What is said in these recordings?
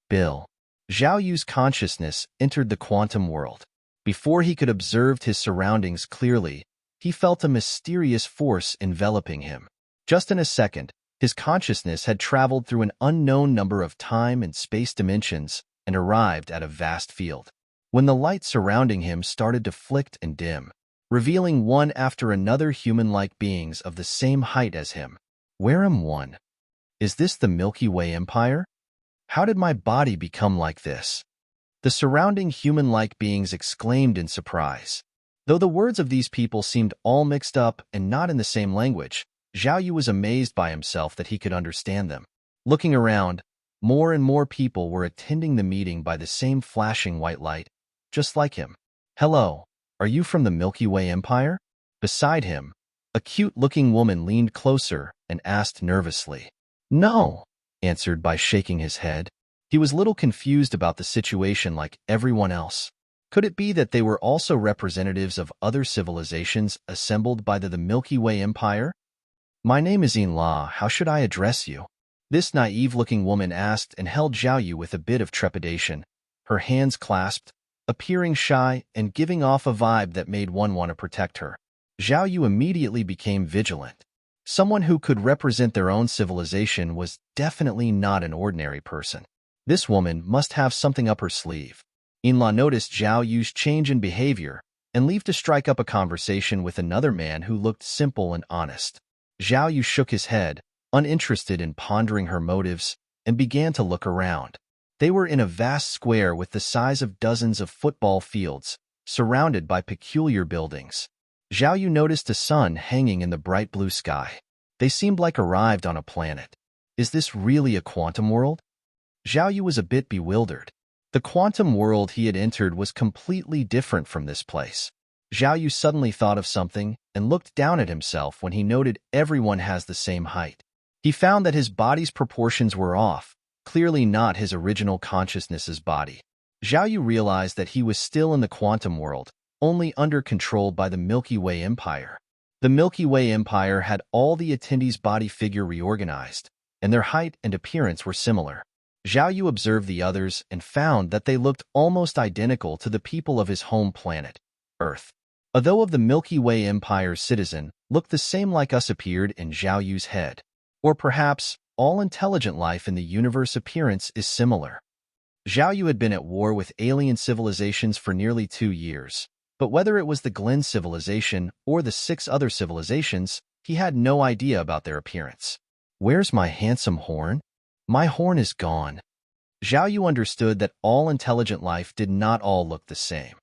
Bill. Zhao Yu's consciousness entered the quantum world. Before he could observe his surroundings clearly, he felt a mysterious force enveloping him. Just in a second, his consciousness had traveled through an unknown number of time and space dimensions and arrived at a vast field. When the light surrounding him started to flicker and dim, revealing one after another human-like beings of the same height as him. Where am one? Is this the Milky Way Empire? How did my body become like this? The surrounding human-like beings exclaimed in surprise. Though the words of these people seemed all mixed up and not in the same language, Zhao Yu was amazed by himself that he could understand them. Looking around, more and more people were attending the meeting by the same flashing white light, just like him. Hello, are you from the Milky Way Empire? Beside him, a cute-looking woman leaned closer and asked nervously. No, answered by shaking his head. He was a little confused about the situation like everyone else. Could it be that they were also representatives of other civilizations assembled by the Milky Way Empire? My name is La. How should I address you? This naive-looking woman asked and held Zhao Yu with a bit of trepidation, her hands clasped, appearing shy and giving off a vibe that made one want to protect her. Zhao Yu immediately became vigilant. Someone who could represent their own civilization was definitely not an ordinary person. This woman must have something up her sleeve. La noticed Zhao Yu's change in behavior and left to strike up a conversation with another man who looked simple and honest. Zhao Yu shook his head, uninterested in pondering her motives, and began to look around. They were in a vast square with the size of dozens of football fields, surrounded by peculiar buildings. Zhao Yu noticed a sun hanging in the bright blue sky. They seemed like arrived on a planet. Is this really a quantum world? Zhao Yu was a bit bewildered. The quantum world he had entered was completely different from this place. Zhao Yu suddenly thought of something and looked down at himself when he noted everyone has the same height. He found that his body's proportions were off, clearly not his original consciousness's body. Zhao Yu realized that he was still in the quantum world, only under control by the Milky Way Empire. The Milky Way Empire had all the attendees' body figure reorganized, and their height and appearance were similar. Zhao Yu observed the others and found that they looked almost identical to the people of his home planet, Earth. Although of the Milky Way Empire's citizen looked the same like us appeared in Zhao Yu's head. Or perhaps all intelligent life in the universe appearance is similar. Zhao Yu had been at war with alien civilizations for nearly 2 years, but whether it was the Glen civilization or the 6 other civilizations, he had no idea about their appearance. Where's my handsome horn? My horn is gone. Zhao Yu understood that all intelligent life did not all look the same.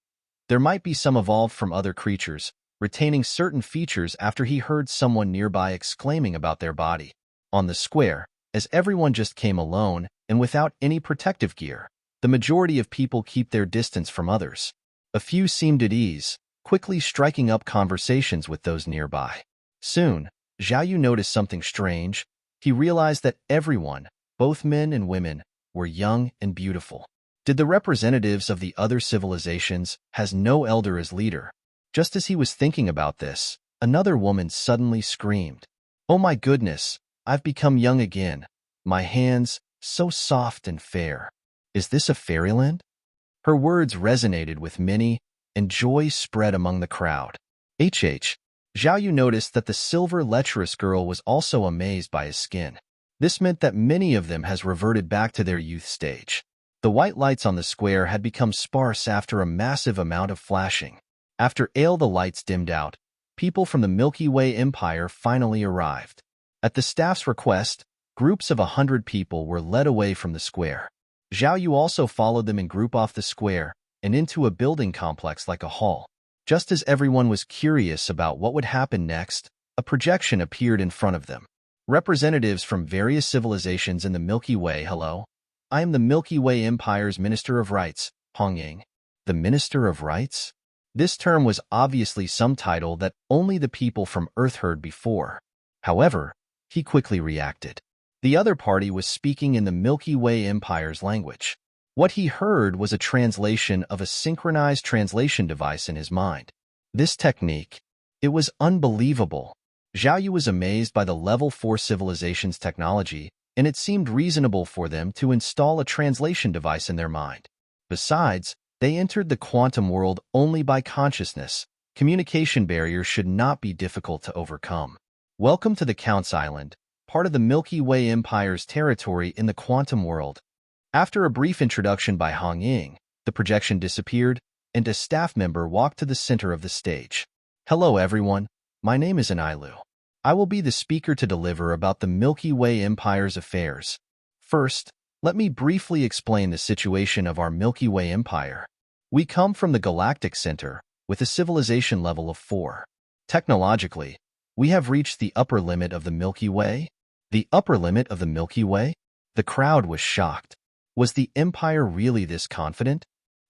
There might be some evolved from other creatures, retaining certain features after he heard someone nearby exclaiming about their body. On the square, as everyone just came alone and without any protective gear, the majority of people keep their distance from others. A few seemed at ease, quickly striking up conversations with those nearby. Soon, Zhao Yu noticed something strange. He realized that everyone, both men and women, were young and beautiful. Did the representatives of the other civilizations has no elder as leader? Just as he was thinking about this, another woman suddenly screamed, "Oh my goodness, I've become young again. My hands, so soft and fair. Is this a fairyland?" Her words resonated with many, and joy spread among the crowd. Zhao Yu noticed that the silver lecherous girl was also amazed by his skin. This meant that many of them has reverted back to their youth stage. The white lights on the square had become sparse after a massive amount of flashing. After the lights dimmed out, people from the Milky Way Empire finally arrived. At the staff's request, groups of 100 people were led away from the square. Zhao Yu also followed them in group off the square and into a building complex like a hall. Just as everyone was curious about what would happen next, a projection appeared in front of them. Representatives from various civilizations in the Milky Way. Hello. I am the Milky Way Empire's Minister of Rights, Hongyang. The Minister of Rights? This term was obviously some title that only the people from Earth heard before. However, he quickly reacted. The other party was speaking in the Milky Way Empire's language. What he heard was a translation of a synchronized translation device in his mind. This technique, it was unbelievable. Zhao Yu was amazed by the level 4 civilization's technology, and it seemed reasonable for them to install a translation device in their mind. Besides, they entered the quantum world only by consciousness. Communication barriers should not be difficult to overcome. Welcome to the Count's Island, part of the Milky Way Empire's territory in the quantum world. After a brief introduction by Hong Ying, the projection disappeared, and a staff member walked to the center of the stage. Hello everyone, my name is Anilu. I will be the speaker to deliver about the Milky Way Empire's affairs. First, let me briefly explain the situation of our Milky Way Empire. We come from the galactic center, with a civilization level of 4. Technologically, we have reached the upper limit of the Milky Way. The upper limit of the Milky Way? The crowd was shocked. Was the Empire really this confident?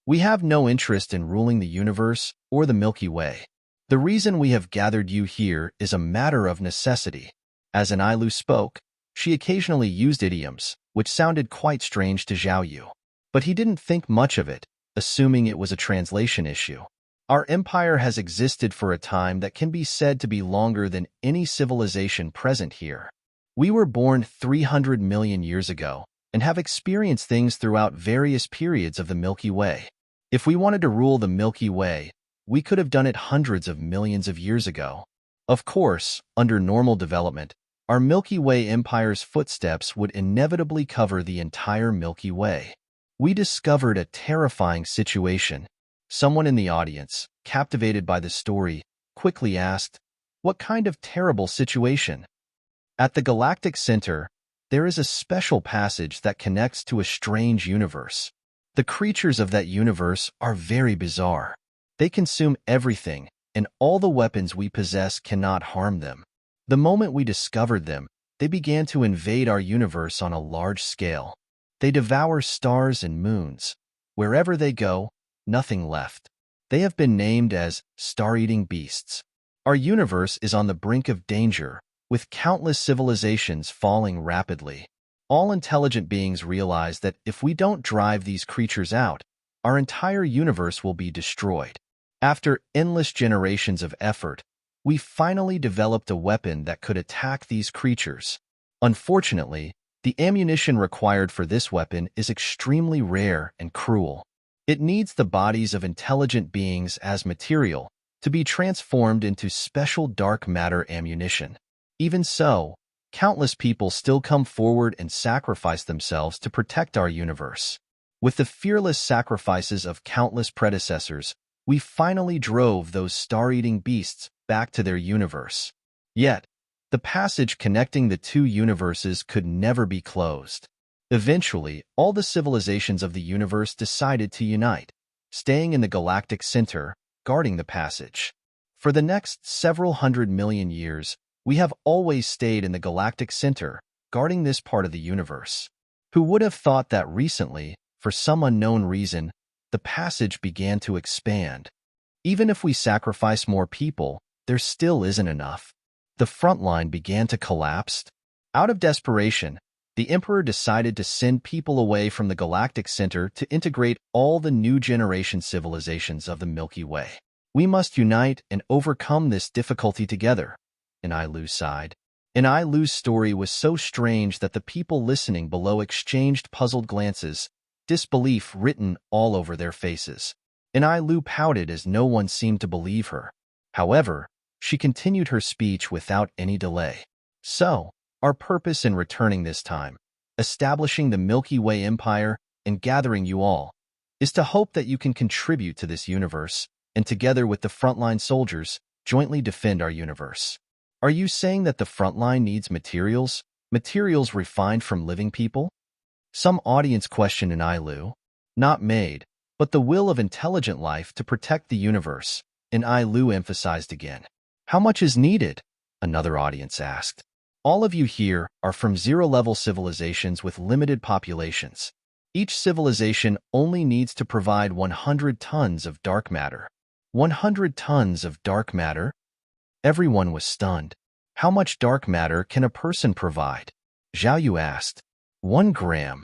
We have no interest in ruling the universe or the Milky Way. The reason we have gathered you here is a matter of necessity. As Anilu spoke, she occasionally used idioms, which sounded quite strange to Zhao Yu. But he didn't think much of it, assuming it was a translation issue. Our empire has existed for a time that can be said to be longer than any civilization present here. We were born 300 million years ago and have experienced things throughout various periods of the Milky Way. If we wanted to rule the Milky Way, we could have done it hundreds of millions of years ago. Of course, under normal development, our Milky Way Empire's footsteps would inevitably cover the entire Milky Way. We discovered a terrifying situation. Someone in the audience, captivated by the story, quickly asked, "What kind of terrible situation?" At the galactic center, there is a special passage that connects to a strange universe. The creatures of that universe are very bizarre. They consume everything, and all the weapons we possess cannot harm them. The moment we discovered them, they began to invade our universe on a large scale. They devour stars and moons. Wherever they go, nothing left. They have been named as star-eating beasts. Our universe is on the brink of danger, with countless civilizations falling rapidly. All intelligent beings realize that if we don't drive these creatures out, our entire universe will be destroyed. After endless generations of effort, we finally developed a weapon that could attack these creatures. Unfortunately, the ammunition required for this weapon is extremely rare and cruel. It needs the bodies of intelligent beings as material to be transformed into special dark matter ammunition. Even so, countless people still come forward and sacrifice themselves to protect our universe. With the fearless sacrifices of countless predecessors, we finally drove those star-eating beasts back to their universe. Yet, the passage connecting the two universes could never be closed. Eventually, all the civilizations of the universe decided to unite, staying in the galactic center, guarding the passage. For the next several hundred million years, we have always stayed in the galactic center, guarding this part of the universe. Who would have thought that recently, for some unknown reason, the passage began to expand? Even if we sacrifice more people, there still isn't enough. The front line began to collapse. Out of desperation, the Emperor decided to send people away from the galactic center to integrate all the new generation civilizations of the Milky Way. We must unite and overcome this difficulty together, Anilu sighed. Anilu's story was so strange that the people listening below exchanged puzzled glances, disbelief written all over their faces. Anilu pouted as no one seemed to believe her. However, she continued her speech without any delay. So, our purpose in returning this time, establishing the Milky Way Empire and gathering you all, is to hope that you can contribute to this universe and together with the frontline soldiers, jointly defend our universe. Are you saying that the frontline needs materials? Materials refined from living people? Some audience questioned Anilu. Not made, but the will of intelligent life to protect the universe, Anilu emphasized again. How much is needed? Another audience asked. All of you here are from zero-level civilizations with limited populations. Each civilization only needs to provide 100 tons of dark matter. 100 tons of dark matter? Everyone was stunned. How much dark matter can a person provide? Zhao Yu asked. 1 gram.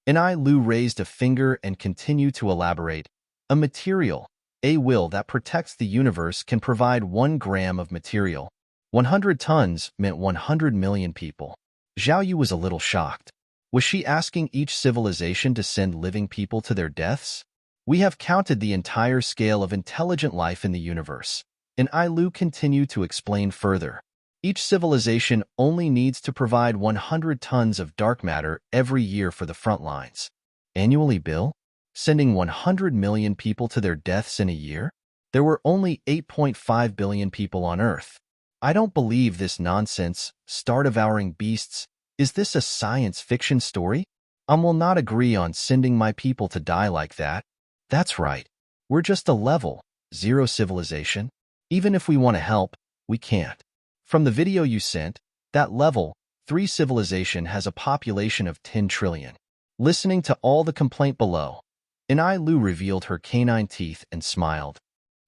Anilu raised a finger and continued to elaborate. A material, a will that protects the universe can provide 1 gram of material. 100 tons meant 100 million people. Zhao Yu was a little shocked. Was she asking each civilization to send living people to their deaths? We have counted the entire scale of intelligent life in the universe. And Ai Lu continued to explain further. Each civilization only needs to provide 100 tons of dark matter every year for the front lines. Annually, Bill? Sending 100 million people to their deaths in a year? There were only 8.5 billion people on Earth. I don't believe this nonsense. Star-devouring beasts. Is this a science fiction story? I will not agree on sending my people to die like that. That's right. We're just a level 0 civilization. Even if we want to help, we can't. From the video you sent, that level 3 civilization has a population of 10 trillion. Listening to all the complaint below, Ai Lu revealed her canine teeth and smiled.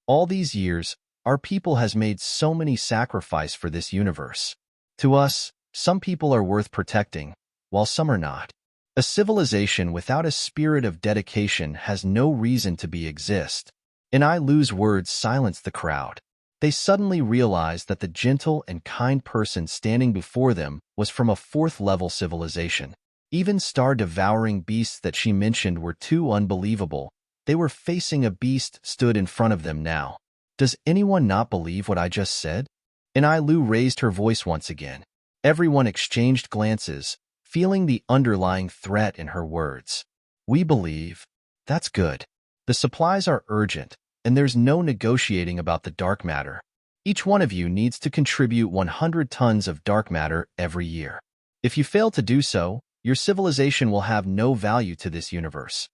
All these years, our people has made so many sacrifices for this universe. To us, some people are worth protecting, while some are not. A civilization without a spirit of dedication has no reason to exist. Ai Lu's words silenced the crowd. They suddenly realized that the gentle and kind person standing before them was from a 4th-level civilization. Even star-devouring beasts that she mentioned were too unbelievable. They were facing a beast stood in front of them now. Does anyone not believe what I just said? Ai Lu raised her voice once again. Everyone exchanged glances, feeling the underlying threat in her words. We believe. That's good. The supplies are urgent, and there's no negotiating about the dark matter. Each one of you needs to contribute 100 tons of dark matter every year. If you fail to do so, your civilization will have no value to this universe.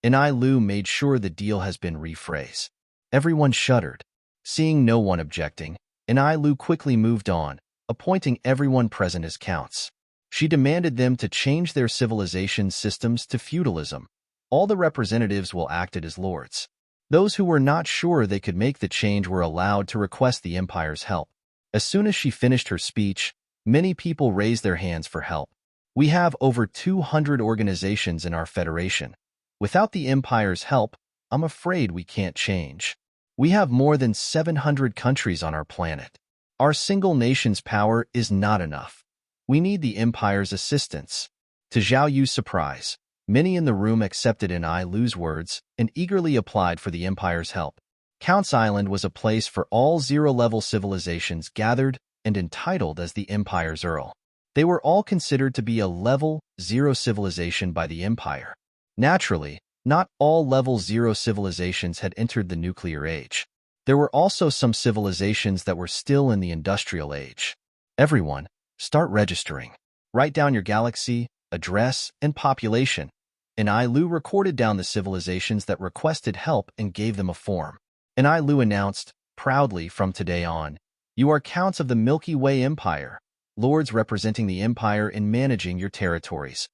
Ai Lu made sure the deal has been rephrased. Everyone shuddered. Seeing no one objecting, Ai Lu quickly moved on, appointing everyone present as counts. She demanded them to change their civilization's systems to feudalism. All the representatives will act as lords. Those who were not sure they could make the change were allowed to request the empire's help. As soon as she finished her speech, many people raised their hands for help. We have over 200 organizations in our federation. Without the empire's help, I'm afraid we can't change. We have more than 700 countries on our planet. Our single nation's power is not enough. We need the empire's assistance. To Zhao Yu's surprise, many in the room accepted Ai Lu's words and eagerly applied for the empire's help. Count's Island was a place for all 0-level civilizations gathered and entitled as the empire's Earl. They were all considered to be a level 0 civilization by the empire. Naturally, not all level 0 civilizations had entered the nuclear age. There were also some civilizations that were still in the industrial age. Everyone, start registering. Write down your galaxy, address, and population. Ai Lu recorded down the civilizations that requested help and gave them a form. Ai Lu announced, proudly from today on, you are counts of the Milky Way Empire, lords representing the empire in managing your territories.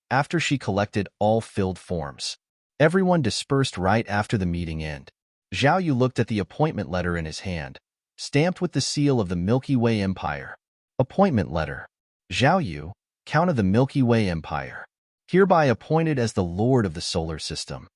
After she collected all filled forms, everyone dispersed right after the meeting ended. Zhao Yu looked at the appointment letter in his hand, stamped with the seal of the Milky Way Empire. Appointment letter. Zhao Yu, Count of the Milky Way Empire, hereby appointed as the Lord of the Solar System.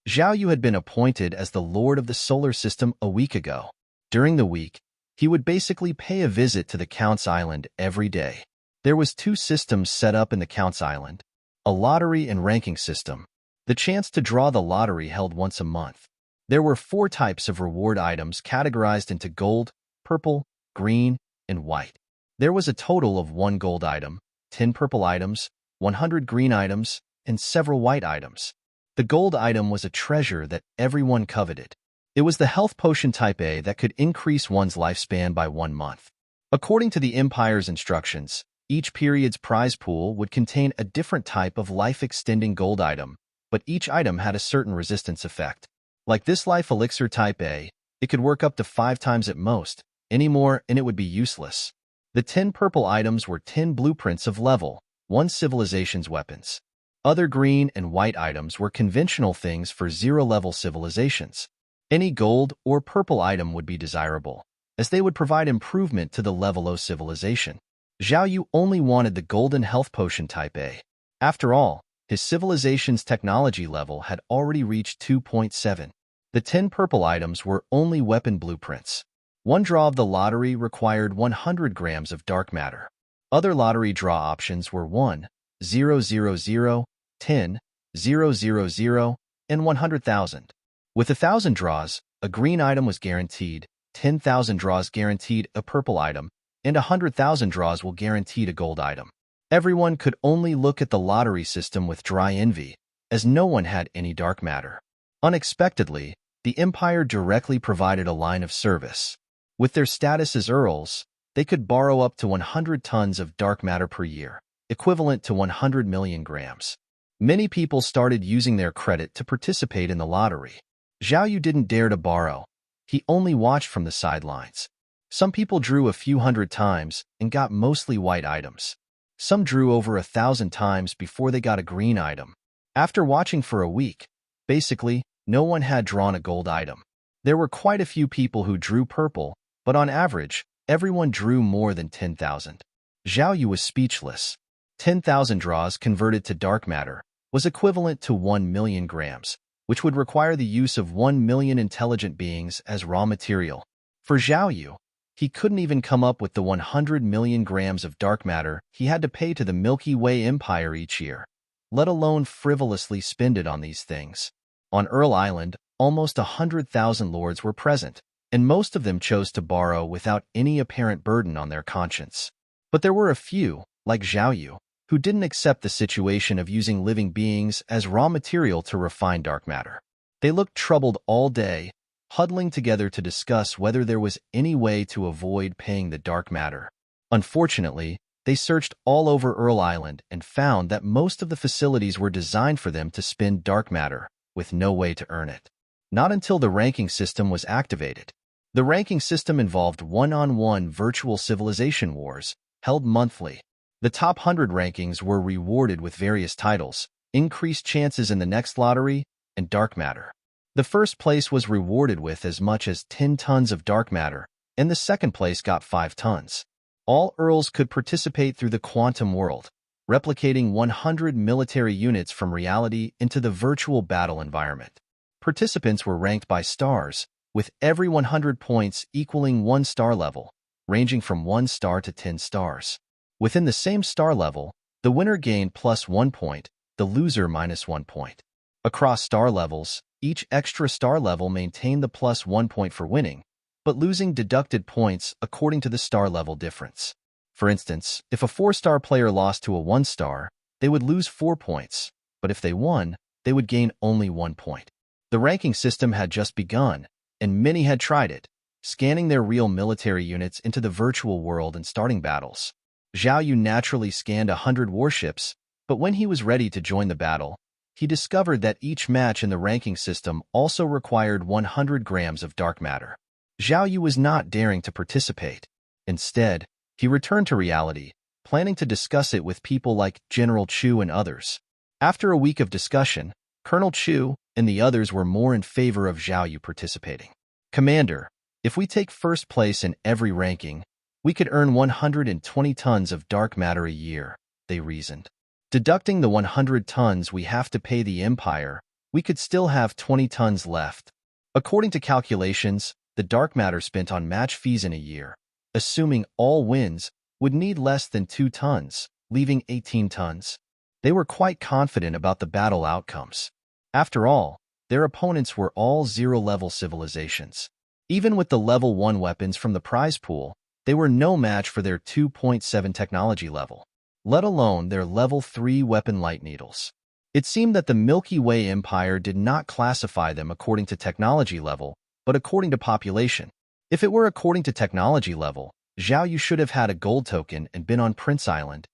Zhao Yu had been appointed as the Lord of the Solar System a week ago. During the week, he would basically pay a visit to the Count's Island every day. There was 2 systems set up in the Count's Island, a lottery and ranking system. The chance to draw the lottery held once a month. There were 4 types of reward items categorized into gold, purple, green, and white. There was a total of 1 gold item, 10 purple items, 100 green items, and several white items. The gold item was a treasure that everyone coveted. It was the health potion type A that could increase one's lifespan by 1 month. According to the Empire's instructions, each period's prize pool would contain a different type of life-extending gold item, but each item had a certain resistance effect. Like this life elixir type A, it could work up to 5 times at most. Any more and it would be useless. The 10 purple items were 10 blueprints of level 1 civilization's weapons. Other green and white items were conventional things for 0-level civilizations. Any gold or purple item would be desirable, as they would provide improvement to the level 0 civilization. Zhao Yu only wanted the golden health potion type A. After all, his civilization's technology level had already reached 2.7. The 10 purple items were only weapon blueprints. One draw of the lottery required 100 grams of dark matter. Other lottery draw options were 1, 000, 10, 000, and 100,000. With 1,000 draws, a green item was guaranteed, 10,000 draws guaranteed a purple item, and 100,000 draws will guaranteed a gold item. Everyone could only look at the lottery system with dry envy, as no one had any dark matter. Unexpectedly, the Empire directly provided a line of service. With their status as Earls, they could borrow up to 100 tons of dark matter per year, equivalent to 100 million grams. Many people started using their credit to participate in the lottery. Zhao Yu didn't dare to borrow. He only watched from the sidelines. Some people drew a few hundred times and got mostly white items. Some drew over 1,000 times before they got a green item. After watching for a week, basically, no one had drawn a gold item. There were quite a few people who drew purple, but on average, everyone drew more than 10,000. Zhao Yu was speechless. 10,000 draws converted to dark matter was equivalent to 1 million grams, which would require the use of 1 million intelligent beings as raw material. For Zhao Yu, he couldn't even come up with the 100 million grams of dark matter he had to pay to the Milky Way Empire each year, let alone frivolously spend it on these things. On Earl Island, almost 100,000 lords were present, and most of them chose to borrow without any apparent burden on their conscience. But there were a few, like Zhao Yu, who didn't accept the situation of using living beings as raw material to refine dark matter. They looked troubled all day, huddling together to discuss whether there was any way to avoid paying the dark matter. Unfortunately, they searched all over Earl Island and found that most of the facilities were designed for them to spend dark matter, with no way to earn it. Not until the ranking system was activated. The ranking system involved one-on-one virtual civilization wars, held monthly. The top 100 rankings were rewarded with various titles, increased chances in the next lottery, and dark matter. The first place was rewarded with as much as 10 tons of dark matter, and the second place got 5 tons. All Earls could participate through the quantum world, replicating 100 military units from reality into the virtual battle environment. Participants were ranked by stars, with every 100 points equaling 1 star level, ranging from 1 star to 10 stars. Within the same star level, the winner gained +1 point, the loser -1 point. Across star levels, each extra star level maintained the +1 point for winning, but losing deducted points according to the star level difference. For instance, if a 4-star player lost to a 1-star, they would lose 4 points, but if they won, they would gain only 1 point. The ranking system had just begun, and many had tried it, scanning their real military units into the virtual world and starting battles. Zhao Yu naturally scanned 100 warships, but when he was ready to join the battle, he discovered that each match in the ranking system also required 100 grams of dark matter. Zhao Yu was not daring to participate. Instead, he returned to reality, planning to discuss it with people like General Chu and others. After a week of discussion, Colonel Chu and the others were more in favor of Zhao Yu participating. "Commander, if we take first place in every ranking, we could earn 120 tons of dark matter a year," they reasoned. "Deducting the 100 tons we have to pay the Empire, we could still have 20 tons left." According to calculations, the dark matter spent on match fees in a year, assuming all wins, would need less than 2 tons, leaving 18 tons. They were quite confident about the battle outcomes. After all, their opponents were all 0-level civilizations. Even with the level 1 weapons from the prize pool, they were no match for their 2.7 technology level, let alone their level 3 weapon light needles. It seemed that the Milky Way Empire did not classify them according to technology level, but according to population. If it were according to technology level, Zhao Yu should have had a gold token and been on Prince Island.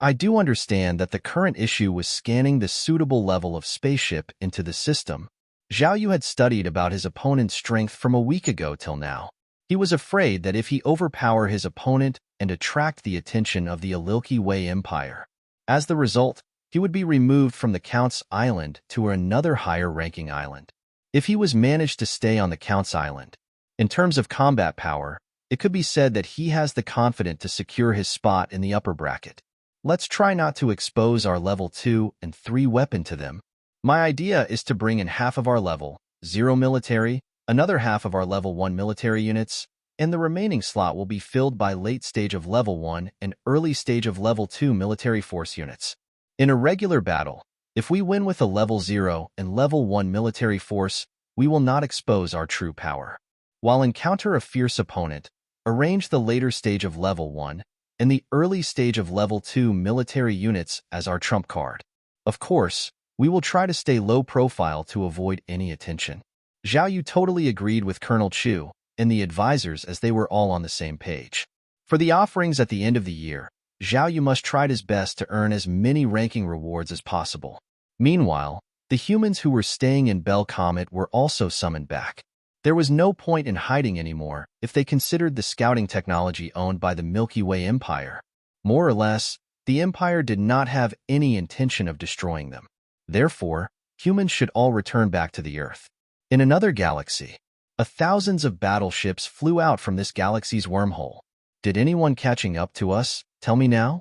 I do understand that the current issue was scanning the suitable level of spaceship into the system. Zhao Yu had studied about his opponent's strength from a week ago till now. He was afraid that if he overpower his opponent and attract the attention of the Milky Way Empire, as the result, he would be removed from the Count's Island to another higher-ranking island. If he was managed to stay on the Count's Island, in terms of combat power, it could be said that he has the confidence to secure his spot in the upper bracket. Let's try not to expose our level 2 and 3 weapon to them. My idea is to bring in half of our level 0 military, another half of our level 1 military units, and the remaining slot will be filled by late stage of level 1 and early stage of level 2 military force units. In a regular battle, if we win with a level 0 and level 1 military force, we will not expose our true power. While encounter a fierce opponent, arrange the later stage of level 1 and the early stage of level 2 military units as our trump card. Of course, we will try to stay low profile to avoid any attention. Zhao Yu totally agreed with Colonel Chu and the advisors as they were all on the same page. For the offerings at the end of the year, Zhao Yu must try his best to earn as many ranking rewards as possible. Meanwhile, the humans who were staying in Bell Comet were also summoned back. There was no point in hiding anymore if they considered the scouting technology owned by the Milky Way Empire. More or less, the Empire did not have any intention of destroying them. Therefore, humans should all return back to the Earth. In another galaxy, thousands of battleships flew out from this galaxy's wormhole. Did anyone catching up to us? Tell me now?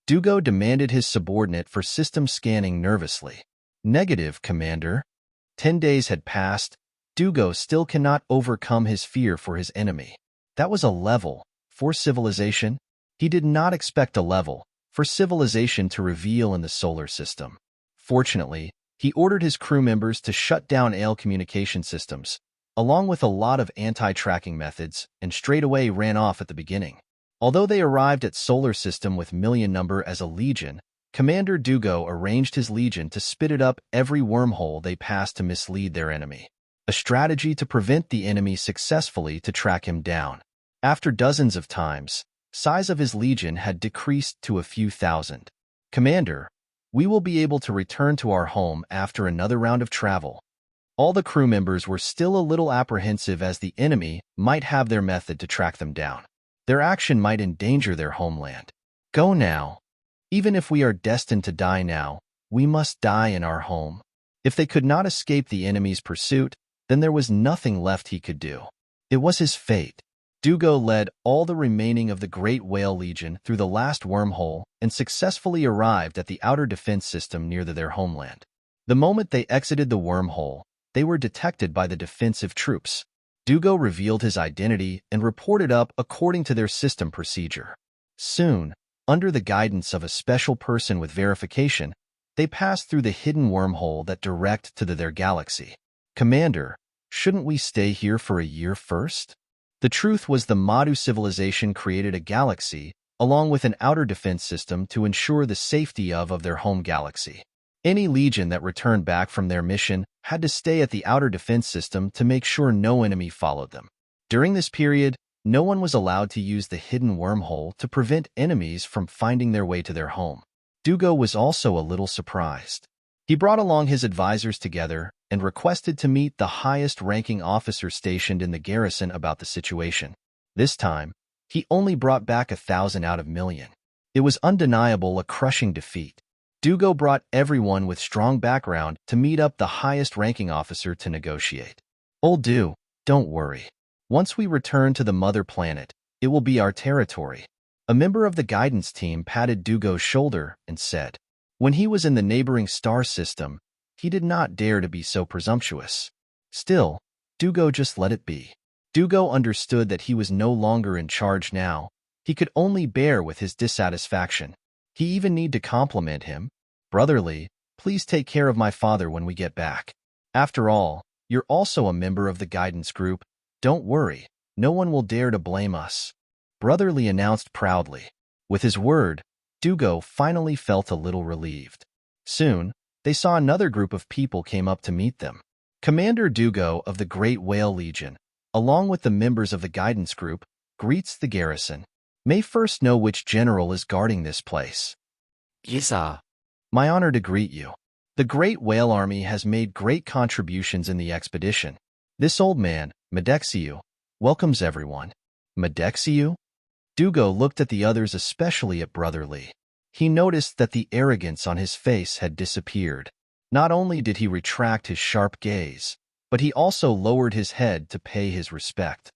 Dugo demanded his subordinate for system scanning nervously. Negative, Commander. 10 days had passed. Dugo still cannot overcome his fear for his enemy. That was a level 4 civilization. He did not expect a level 4 civilization to reveal in the solar system. Fortunately, he ordered his crew members to shut down AIL communication systems, along with a lot of anti-tracking methods, and straight away ran off at the beginning. Although they arrived at solar system with million number as a legion, Commander Dugo arranged his legion to spit it up every wormhole they passed to mislead their enemy. A strategy to prevent the enemy successfully to track him down. After dozens of times, size of his legion had decreased to a few thousand. Commander, we will be able to return to our home after another round of travel. All the crew members were still a little apprehensive as the enemy might have their method to track them down. Their action might endanger their homeland. Go now. Even if we are destined to die now, we must die in our home. If they could not escape the enemy's pursuit, then there was nothing left he could do. It was his fate. Dugo led all the remaining of the Great Whale Legion through the last wormhole and successfully arrived at the outer defense system near their homeland. The moment they exited the wormhole, they were detected by the defensive troops. Dugo revealed his identity and reported up according to their system procedure. Soon, under the guidance of a special person with verification, they passed through the hidden wormhole that direct to their galaxy. Commander, shouldn't we stay here for a year first? The truth was the Madhu civilization created a galaxy, along with an outer defense system to ensure the safety of their home galaxy. Any legion that returned back from their mission had to stay at the outer defense system to make sure no enemy followed them. During this period, no one was allowed to use the hidden wormhole to prevent enemies from finding their way to their home. Dugo was also a little surprised. He brought along his advisors together and requested to meet the highest-ranking officer stationed in the garrison about the situation. This time, he only brought back 1,000 out of million. It was undeniable a crushing defeat. Dugo brought everyone with strong background to meet up the highest-ranking officer to negotiate. Old Du, don't worry. Once we return to the mother planet, it will be our territory. A member of the guidance team patted Dugo's shoulder and said, when he was in the neighboring star system, he did not dare to be so presumptuous. Still, Dugo just let it be. Dugo understood that he was no longer in charge now. He could only bear with his dissatisfaction. He even need to compliment him. Brotherly, please take care of my father when we get back. After all, you're also a member of the guidance group. Don't worry, no one will dare to blame us. Brotherly announced proudly. With his word, Dugo finally felt a little relieved. Soon, they saw another group of people came up to meet them. Commander Dugo of the Great Whale Legion, along with the members of the guidance group, greets the garrison. May first know which general is guarding this place. Yes, sir. My honor to greet you. The Great Whale Army has made great contributions in the expedition. This old man, Madexiu, welcomes everyone. Madexiu? Dugo looked at the others, especially at Brotherly. He noticed that the arrogance on his face had disappeared. Not only did he retract his sharp gaze, but he also lowered his head to pay his respect.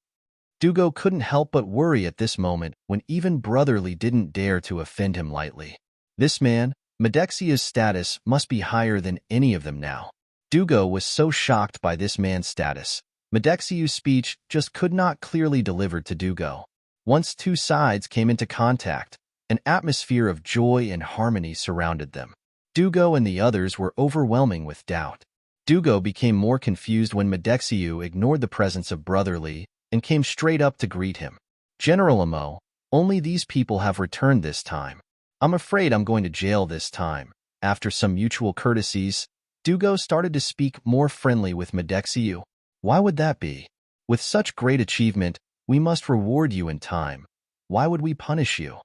Dugo couldn't help but worry at this moment when even Brotherly didn't dare to offend him lightly. This man, Madexia's status must be higher than any of them now. Dugo was so shocked by this man's status, Madexiu's speech just could not clearly delivered to Dugo. Once two sides came into contact, an atmosphere of joy and harmony surrounded them. Dugo and the others were overwhelming with doubt. Dugo became more confused when Madexiu ignored the presence of Brother Li and came straight up to greet him. General Amo, only these people have returned this time. I'm afraid I'm going to jail this time. After some mutual courtesies, Dugo started to speak more friendly with Madexiu. Why would that be? With such great achievement, we must reward you in time. Why would we punish you?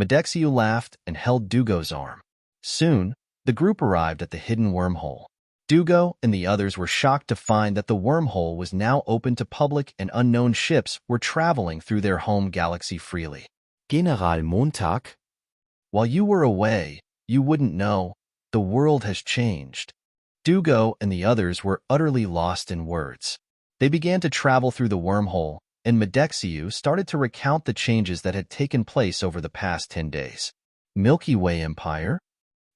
Madexiu laughed and held Dugo's arm. Soon, the group arrived at the hidden wormhole. Dugo and the others were shocked to find that the wormhole was now open to public and unknown ships were traveling through their home galaxy freely. General Montag? While you were away, you wouldn't know. The world has changed. Dugo and the others were utterly lost in words. They began to travel through the wormhole, and Madexiu started to recount the changes that had taken place over the past 10 days. Milky Way Empire?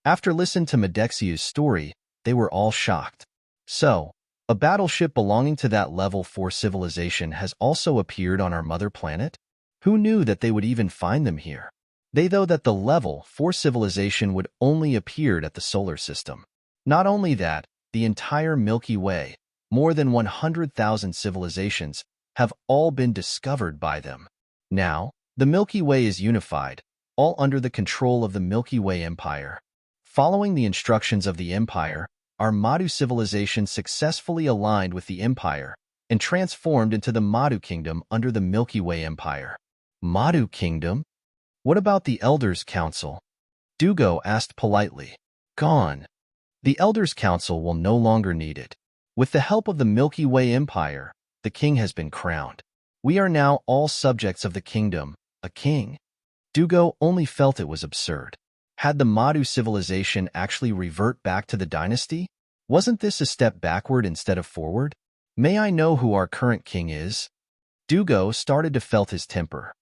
After listening to Madexiu's story, they were all shocked. So, a battleship belonging to that level 4 civilization has also appeared on our mother planet? Who knew that they would even find them here? They thought that the level 4 civilization would only appear at the solar system. Not only that, the entire Milky Way, more than 100,000 civilizations, have all been discovered by them. Now, the Milky Way is unified, all under the control of the Milky Way Empire. Following the instructions of the Empire, our Madu civilization successfully aligned with the Empire and transformed into the Madu Kingdom under the Milky Way Empire. Madu Kingdom? What about the Elders' Council? Dugo asked politely. Gone. The Elders' Council will no longer need it. With the help of the Milky Way Empire, the king has been crowned. We are now all subjects of the kingdom, a king. Dugo only felt it was absurd. Had the Madu civilization actually revert back to the dynasty? Wasn't this a step backward instead of forward? May I know who our current king is? Dugo started to felt his temper.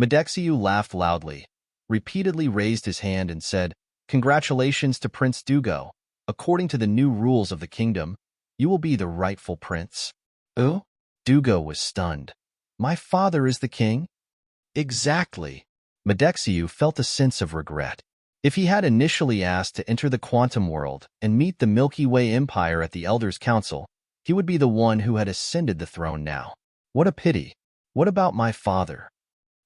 Madexiu laughed loudly, repeatedly raised his hand and said, Congratulations to Prince Dugo. According to the new rules of the kingdom, you will be the rightful prince. Oh? Dugo was stunned. My father is the king? Exactly. Madexiu felt a sense of regret. If he had initially asked to enter the quantum world and meet the Milky Way Empire at the Elders' Council, he would be the one who had ascended the throne now. What a pity. What about my father?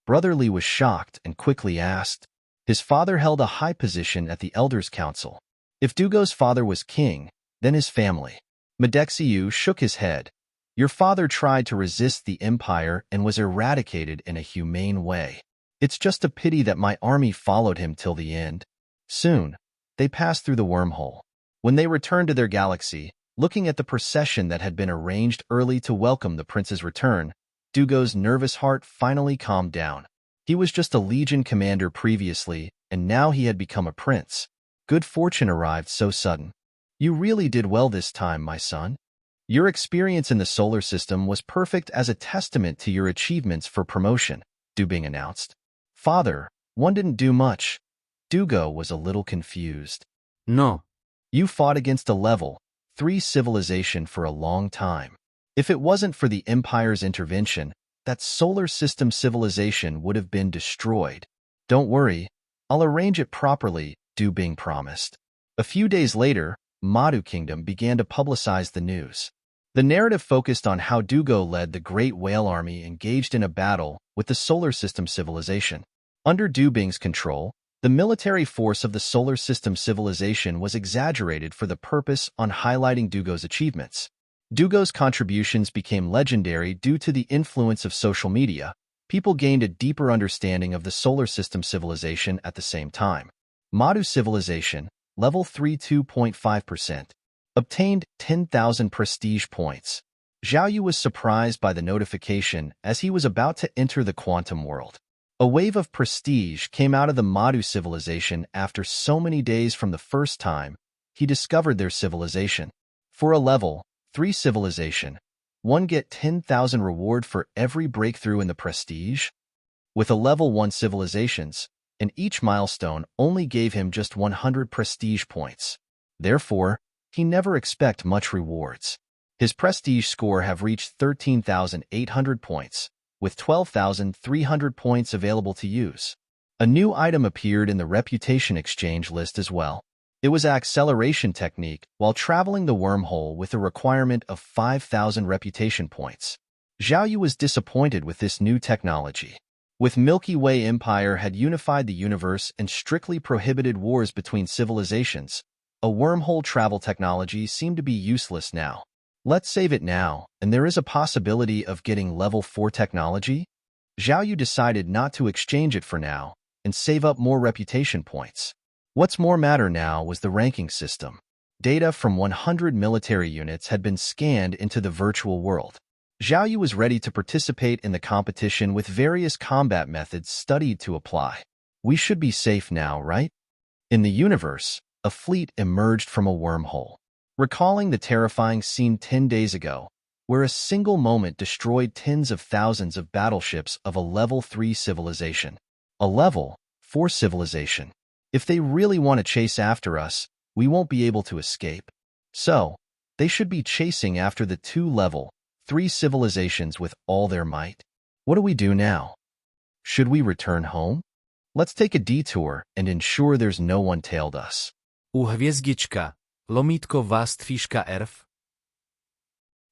Brother Li was shocked and quickly asked. His father held a high position at the Elders' Council. If Dugo's father was king, then his family. Madexiu shook his head. Your father tried to resist the empire and was eradicated in a humane way. It's just a pity that my army followed him till the end. Soon, they passed through the wormhole. When they returned to their galaxy, looking at the procession that had been arranged early to welcome the prince's return, Dugo's nervous heart finally calmed down. He was just a legion commander previously, and now he had become a prince. Good fortune arrived so sudden. You really did well this time, my son. Your experience in the solar system was perfect as a testament to your achievements for promotion, Dubing announced. Father, one didn't do much. Dugo was a little confused. No. You fought against a level 3 civilization for a long time. If it wasn't for the Empire's intervention, that solar system civilization would have been destroyed. Don't worry, I'll arrange it properly, Dubing promised. A few days later, Madu Kingdom began to publicize the news. The narrative focused on how Dugo led the Great Whale Army engaged in a battle with the solar system civilization. Under Dubing's control, the military force of the solar system civilization was exaggerated for the purpose on highlighting Dugo's achievements. Dugo's contributions became legendary due to the influence of social media. People gained a deeper understanding of the solar system civilization at the same time. Madu civilization, level 3 2.5%, obtained 10,000 prestige points. Zhao Yu was surprised by the notification as he was about to enter the quantum world. A wave of prestige came out of the Madu civilization after so many days from the first time he discovered their civilization. For a level 3 civilization, one get 10,000 reward for every breakthrough in the prestige. With a level 1 civilizations, and each milestone only gave him just 100 prestige points. Therefore, he never expect much rewards. His prestige score have reached 13,800 points, with 12,300 points available to use. A new item appeared in the reputation exchange list as well. It was an acceleration technique while traveling the wormhole with a requirement of 5,000 reputation points. Zhao Yu was disappointed with this new technology. With Milky Way Empire had unified the universe and strictly prohibited wars between civilizations, a wormhole travel technology seemed to be useless now. Let's save it now, and there is a possibility of getting level 4 technology? Zhao Yu decided not to exchange it for now and save up more reputation points. What's more matter now was the ranking system. Data from 100 military units had been scanned into the virtual world. Zhao Yu was ready to participate in the competition with various combat methods studied to apply. We should be safe now, right? In the universe, a fleet emerged from a wormhole. Recalling the terrifying scene 10 days ago, where a single moment destroyed tens of thousands of battleships of a level 3 civilization. A level 4 civilization. If they really want to chase after us, we won't be able to escape. So, they should be chasing after the 2 level 3 civilizations with all their might. What do we do now? Should we return home? Let's take a detour and ensure there's no one tailed us. U-hviezdička, lomítko Vastfiška RF.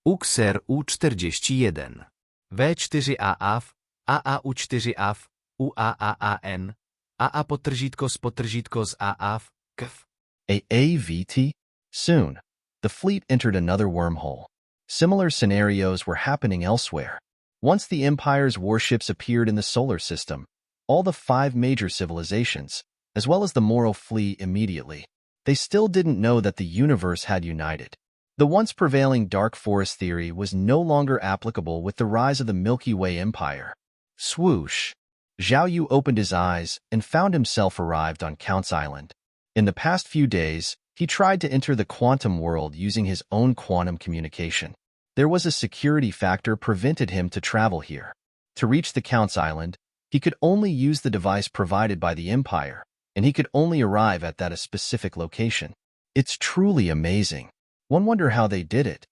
UXER U41. V4AAV, AAU4AV, UAAAN, AA_s AAV, KF. AAVT? Soon, the fleet entered another wormhole. Similar scenarios were happening elsewhere. Once the Empire's warships appeared in the solar system, all the 5 major civilizations, as well as the Moral flee immediately. They still didn't know that the universe had united. The once prevailing dark forest theory was no longer applicable with the rise of the Milky Way Empire. Swoosh! Zhao Yu opened his eyes and found himself arrived on Count's Island. In the past few days, he tried to enter the quantum world using his own quantum communication. There was a security factor prevented him to travel here. To reach the Count's Island, he could only use the device provided by the Empire, and he could only arrive at that a specific location. It's truly amazing. One wonder how they did it.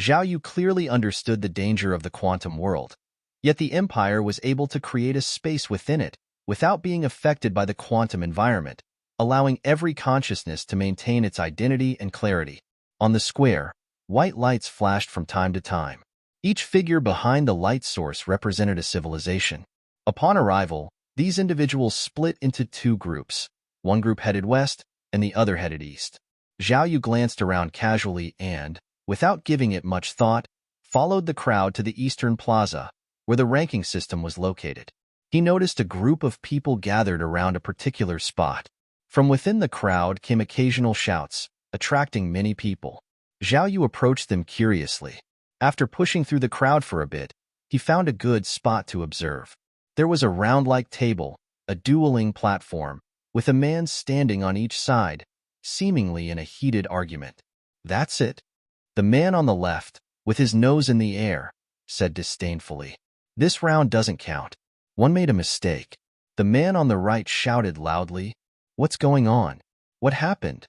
Zhao Yu clearly understood the danger of the quantum world, yet the Empire was able to create a space within it without being affected by the quantum environment, allowing every consciousness to maintain its identity and clarity. On the square, white lights flashed from time to time. Each figure behind the light source represented a civilization. Upon arrival, these individuals split into 2 groups. One group headed west, and the other headed east. Zhao Yu glanced around casually and, without giving it much thought, followed the crowd to the eastern plaza, where the ranking system was located. He noticed a group of people gathered around a particular spot. From within the crowd came occasional shouts, attracting many people. Zhao Yu approached them curiously. After pushing through the crowd for a bit, he found a good spot to observe. There was a round-like table, a dueling platform, with a man standing on each side, seemingly in a heated argument. That's it. The man on the left, with his nose in the air, said disdainfully. This round doesn't count. One made a mistake. The man on the right shouted loudly. What's going on? What happened?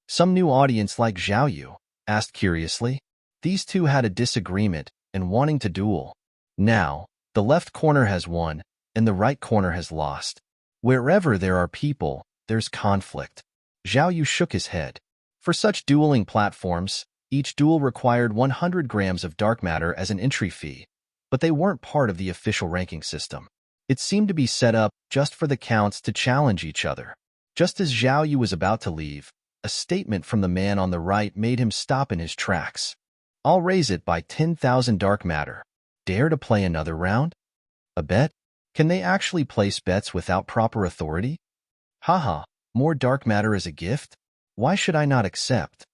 Some new audience like Zhao Yu asked curiously. These two had a disagreement and wanting to duel. Now, the left corner has won, and the right corner has lost. Wherever there are people, there's conflict. Zhao Yu shook his head. For such dueling platforms, each duel required 100 grams of dark matter as an entry fee, but they weren't part of the official ranking system. It seemed to be set up just for the counts to challenge each other. Just as Zhao Yu was about to leave, a statement from the man on the right made him stop in his tracks. I'll raise it by 10,000 dark matter. Dare to play another round? A bet? Can they actually place bets without proper authority? Haha, more dark matter as a gift? Why should I not accept?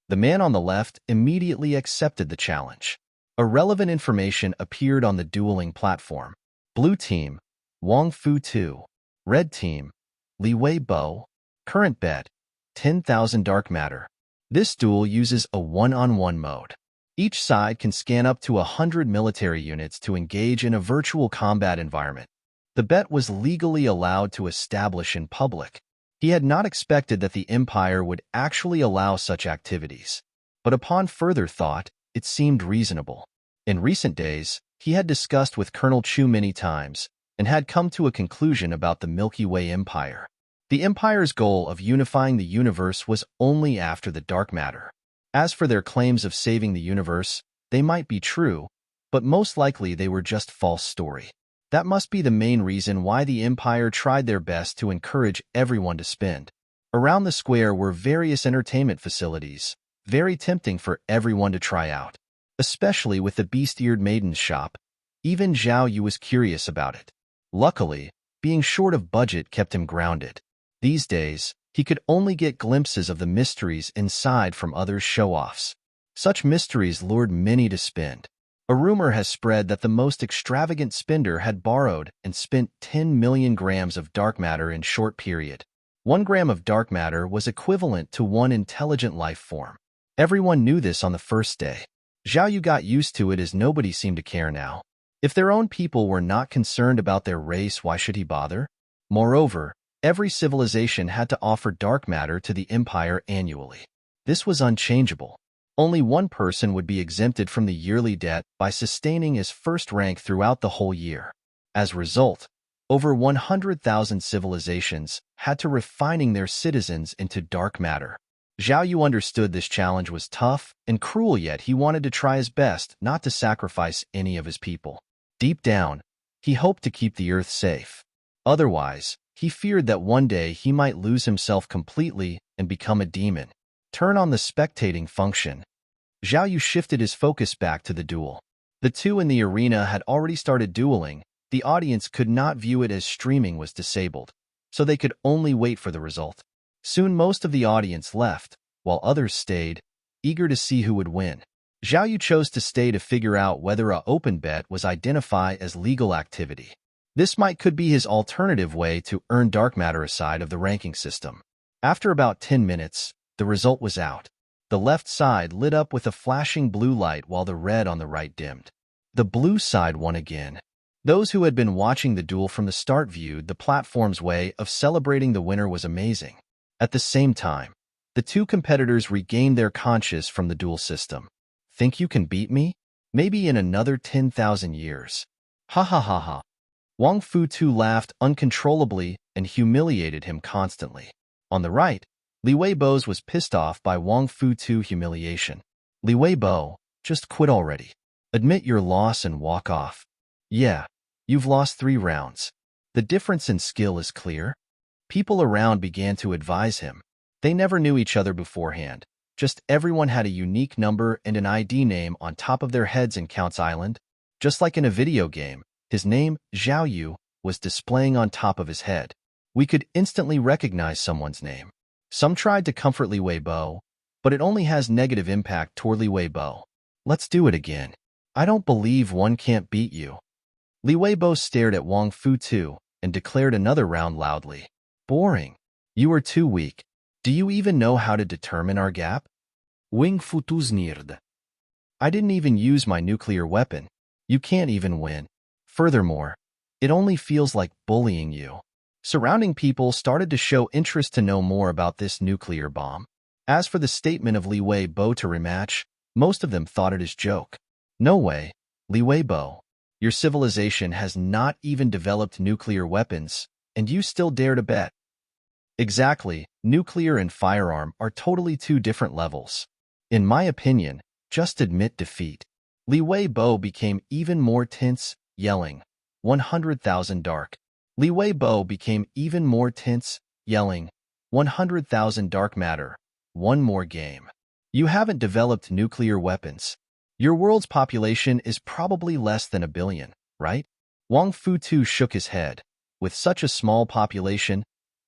The man on the left immediately accepted the challenge. Irrelevant information appeared on the dueling platform. Blue team, Wang Fu 2. Red team, Li Wei Bo. Current bet, 10,000 dark matter. This duel uses a one-on-one mode. Each side can scan up to 100 military units to engage in a virtual combat environment. The bet was legally allowed to establish in public. He had not expected that the Empire would actually allow such activities. But upon further thought, it seemed reasonable. In recent days, he had discussed with Colonel Chu many times and had come to a conclusion about the Milky Way Empire. The Empire's goal of unifying the universe was only after the dark matter. As for their claims of saving the universe, they might be true, but most likely they were just false story. That must be the main reason why the Empire tried their best to encourage everyone to spend. Around the square were various entertainment facilities, very tempting for everyone to try out. Especially with the beast-eared maiden's shop, even Zhao Yu was curious about it. Luckily, being short of budget kept him grounded. These days, he could only get glimpses of the mysteries inside from others' show-offs. Such mysteries lured many to spend. A rumor has spread that the most extravagant spender had borrowed and spent 10 million grams of dark matter in short period. 1 gram of dark matter was equivalent to 1 intelligent life form. Everyone knew this on the first day. Zhao Yu got used to it as nobody seemed to care now. If their own people were not concerned about their race, why should he bother? Moreover, every civilization had to offer dark matter to the Empire annually. This was unchangeable. Only one person would be exempted from the yearly debt by sustaining his first rank throughout the whole year. As a result, over 100,000 civilizations had to refining their citizens into dark matter. Zhao Yu understood this challenge was tough and cruel, yet he wanted to try his best not to sacrifice any of his people. Deep down, he hoped to keep the Earth safe. Otherwise, he feared that one day he might lose himself completely and become a demon. Turn on the spectating function. Zhao Yu shifted his focus back to the duel. The two in the arena had already started dueling. The audience could not view it as streaming was disabled, so they could only wait for the result. Soon most of the audience left, while others stayed, eager to see who would win. Zhao Yu chose to stay to figure out whether an open bet was identified as legal activity. This could be his alternative way to earn dark matter aside of the ranking system. After about 10 minutes, the result was out. The left side lit up with a flashing blue light while the red on the right dimmed. The blue side won again. Those who had been watching the duel from the start viewed the platform's way of celebrating the winner was amazing. At the same time, the two competitors regained their conscience from the duel system. Think you can beat me? Maybe in another 10,000 years. Ha ha ha ha. Wang Futu laughed uncontrollably and humiliated him constantly. On the right, Li Weibo's was pissed off by Wang Futu's humiliation. Li Weibo, just quit already. Admit your loss and walk off. Yeah, you've lost 3 rounds. The difference in skill is clear. People around began to advise him. They never knew each other beforehand. Just everyone had a unique number and an ID name on top of their heads in Count's Island. Just like in a video game, his name, Zhao Yu, was displaying on top of his head. We could instantly recognize someone's name. Some tried to comfort Li Weibo, but it only has negative impact toward Li Weibo. Let's do it again. I don't believe one can't beat you. Li Weibo stared at Wang Futu and declared another round loudly. Boring. You are too weak. Do you even know how to determine our gap? Wang Futu sneered. I didn't even use my nuclear weapon. You can't even win. Furthermore, it only feels like bullying you. Surrounding people started to show interest to know more about this nuclear bomb. As for the statement of Li Weibo to rematch, most of them thought it as joke. No way, Li Weibo. Your civilization has not even developed nuclear weapons, and you still dare to bet. Exactly, nuclear and firearm are totally 2 different levels. In my opinion, just admit defeat. Li Weibo became even more tense, yelling, 100,000 dark. Li Weibo became even more tense, yelling, 100,000 dark matter, one more game. You haven't developed nuclear weapons. Your world's population is probably less than 1 billion, right? Wang Futu shook his head. With such a small population,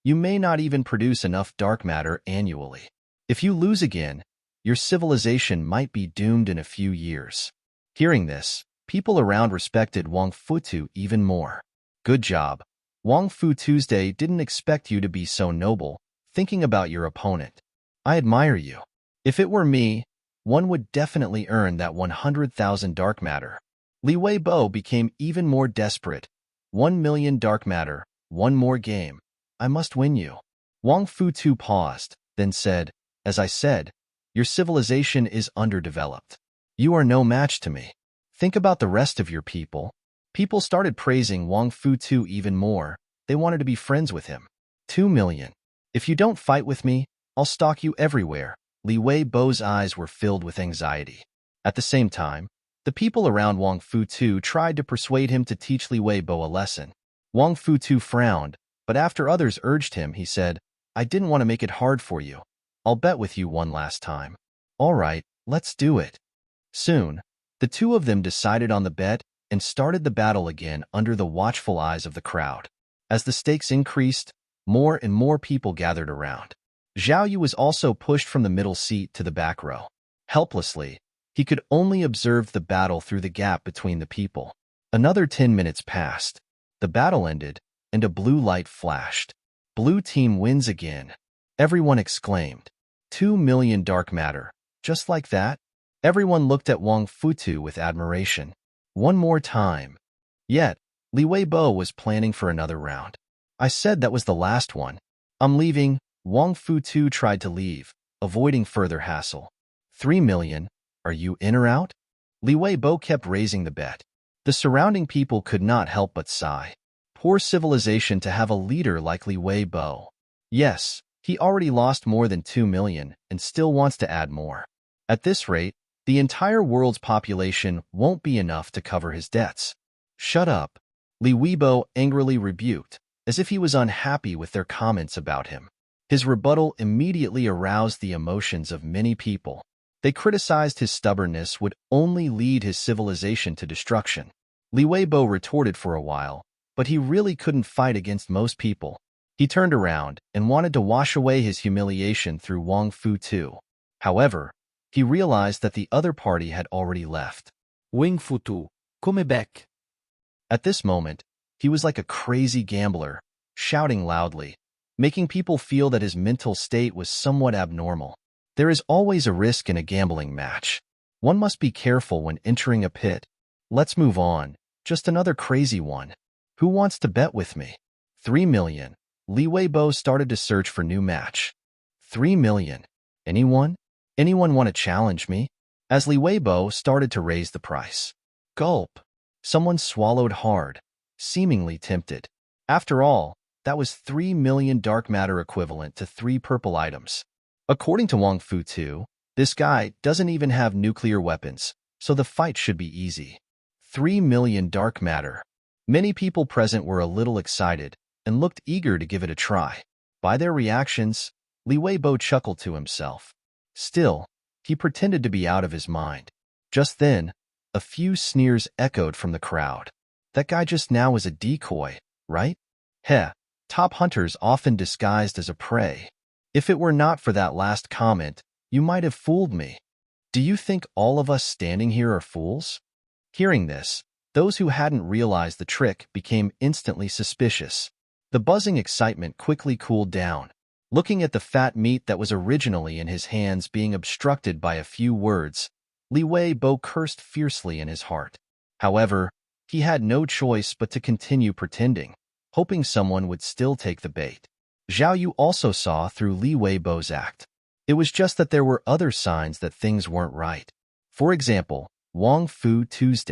you may not even produce enough dark matter annually. If you lose again, your civilization might be doomed in a few years. Hearing this, people around respected Wang Futu even more. Good job. Wang Fu Tuesday didn't expect you to be so noble, thinking about your opponent. I admire you. If it were me, one would definitely earn that 100,000 dark matter. Li Weibo became even more desperate. 1 million dark matter, one more game. I must win you. Wang Futu paused, then said, as I said, your civilization is underdeveloped. You are no match to me. Think about the rest of your people. People started praising Wang Fu-Tu even more. They wanted to be friends with him. 2 million. If you don't fight with me, I'll stalk you everywhere. Li Weibo's eyes were filled with anxiety. At the same time, the people around Wang Fu-Tu tried to persuade him to teach Li Weibo a lesson. Wang Fu-Tu frowned, but after others urged him, he said, I didn't want to make it hard for you. I'll bet with you one last time. All right, let's do it. Soon, the two of them decided on the bet and started the battle again under the watchful eyes of the crowd. As the stakes increased, more and more people gathered around. Zhao Yu was also pushed from the middle seat to the back row. Helplessly, he could only observe the battle through the gap between the people. Another 10 minutes passed. The battle ended, and a blue light flashed. Blue team wins again. Everyone exclaimed. 2 million dark matter. Just like that? Everyone looked at Wang Fu-Tu with admiration. One more time. Yet, Li Weibo was planning for another round. I said that was the last one. I'm leaving. Wang Fu-Tu tried to leave, avoiding further hassle. 3 million. Are you in or out? Li Weibo kept raising the bet. The surrounding people could not help but sigh. Poor civilization to have a leader like Li Weibo. Yes, he already lost more than 2 million and still wants to add more. At this rate, the entire world's population won't be enough to cover his debts. Shut up, Li Weibo angrily rebuked, as if he was unhappy with their comments about him. His rebuttal immediately aroused the emotions of many people. They criticized his stubbornness would only lead his civilization to destruction. Li Weibo retorted for a while, but he really couldn't fight against most people. He turned around and wanted to wash away his humiliation through Wang Fu-Tu. However, he realized that the other party had already left. Wang Fu-Tu, come back. At this moment, he was like a crazy gambler, shouting loudly, making people feel that his mental state was somewhat abnormal. There is always a risk in a gambling match. One must be careful when entering a pit. Let's move on. Just another crazy one. Who wants to bet with me? 3 million. Li Weibo started to search for new match. 3 million. Anyone? Anyone want to challenge me? As Li Weibo started to raise the price. Gulp. Someone swallowed hard, seemingly tempted. After all, that was 3 million dark matter equivalent to 3 purple items. According to Wang Fu-Tu, this guy doesn't even have nuclear weapons, so the fight should be easy. 3 million dark matter. Many people present were a little excited and looked eager to give it a try. By their reactions, Li Weibo chuckled to himself. Still, he pretended to be out of his mind. Just then, a few sneers echoed from the crowd. That guy just now was a decoy, right? Heh, top hunters often disguised as a prey. If it were not for that last comment, you might have fooled me. Do you think all of us standing here are fools? Hearing this, those who hadn't realized the trick became instantly suspicious. The buzzing excitement quickly cooled down. Looking at the fat meat that was originally in his hands being obstructed by a few words, Li Weibo cursed fiercely in his heart. However, he had no choice but to continue pretending, hoping someone would still take the bait. Zhao Yu also saw through Li Weibo's act. It was just that there were other signs that things weren't right. For example, Wang Fu-Tu's.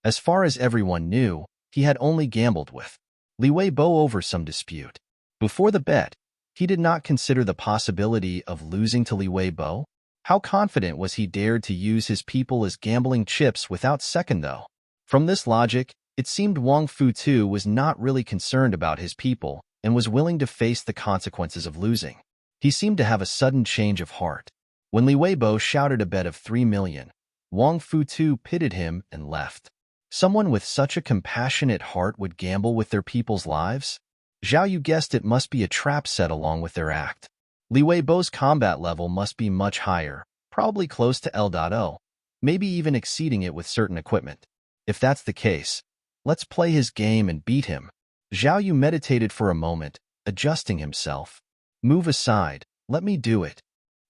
As far as everyone knew, he had only gambled with Li Weibo over some dispute. Before the bet, he did not consider the possibility of losing to Li Weibo. How confident was he dared to use his people as gambling chips without second though? From this logic, it seemed Wang Fu-Tu was not really concerned about his people and was willing to face the consequences of losing. He seemed to have a sudden change of heart. When Li Weibo shouted a bet of 3 million, Wang Fu-Tu pitied him and left. Someone with such a compassionate heart would gamble with their people's lives? Zhao Yu guessed it must be a trap set along with their act. Li Weibo's combat level must be much higher, probably close to L.O, maybe even exceeding it with certain equipment. If that's the case, let's play his game and beat him. Zhao Yu meditated for a moment, adjusting himself. Move aside, let me do it.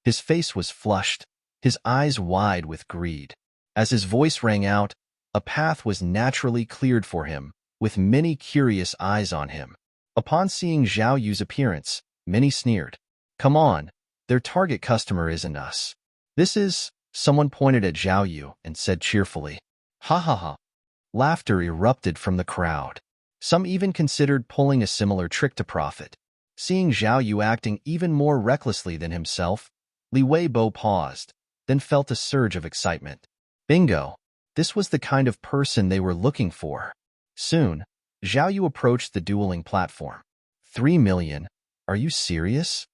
His face was flushed, his eyes wide with greed. As his voice rang out, a path was naturally cleared for him, with many curious eyes on him. Upon seeing Zhao Yu's appearance, many sneered. Come on, their target customer isn't us. This is Someone pointed at Zhao Yu and said cheerfully, "Ha ha ha." Laughter erupted from the crowd. Some even considered pulling a similar trick to profit. Seeing Zhao Yu acting even more recklessly than himself, Li Weibo paused, then felt a surge of excitement. Bingo! This was the kind of person they were looking for. Soon, Zhao Yu approached the dueling platform. 3 million? Are you serious?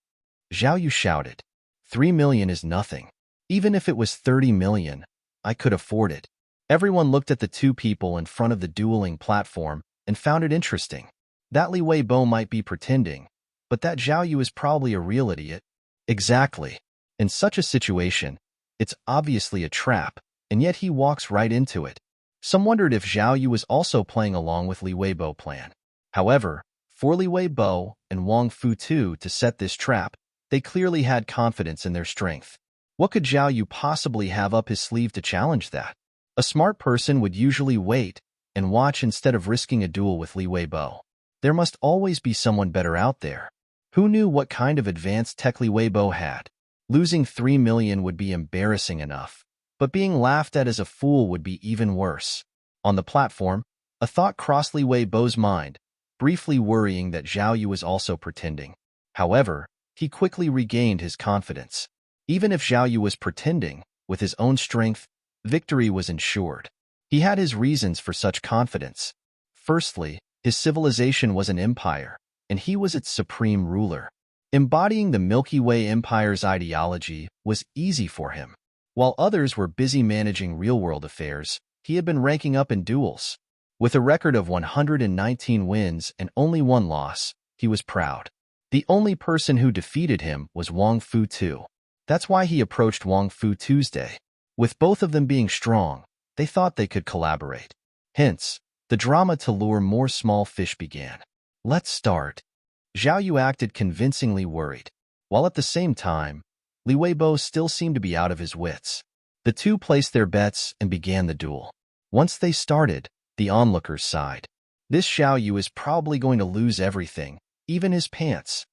Zhao Yu shouted. 3 million is nothing. Even if it was 30 million, I could afford it. Everyone looked at the two people in front of the dueling platform and found it interesting. That Li Weibo might be pretending, but that Zhao Yu is probably a real idiot. Exactly. In such a situation, it's obviously a trap, and yet he walks right into it. Some wondered if Zhao Yu was also playing along with Li Weibo's plan. However, for Li Weibo and Wang Futu to set this trap, they clearly had confidence in their strength. What could Zhao Yu possibly have up his sleeve to challenge that? A smart person would usually wait and watch instead of risking a duel with Li Weibo. There must always be someone better out there. Who knew what kind of advanced tech Li Weibo had? Losing 3 million would be embarrassing enough, but being laughed at as a fool would be even worse. On the platform, a thought crossed Li Weibo's mind, briefly worrying that Zhao Yu was also pretending. However, he quickly regained his confidence. Even if Zhao Yu was pretending, with his own strength, victory was ensured. He had his reasons for such confidence. Firstly, his civilization was an empire, and he was its supreme ruler. Embodying the Milky Way Empire's ideology was easy for him. While others were busy managing real-world affairs, he had been ranking up in duels. With a record of 119 wins and only 1 loss, he was proud. The only person who defeated him was Wang Futu. That's why he approached Wang Fu Tuesday. With both of them being strong, they thought they could collaborate. Hence, the drama to lure more small fish began. Let's start. Zhao Yu acted convincingly worried, while at the same time, Li Weibo still seemed to be out of his wits. The two placed their bets and began the duel. Once they started, the onlookers sighed. This Zhao Yu is probably going to lose everything, even his pants.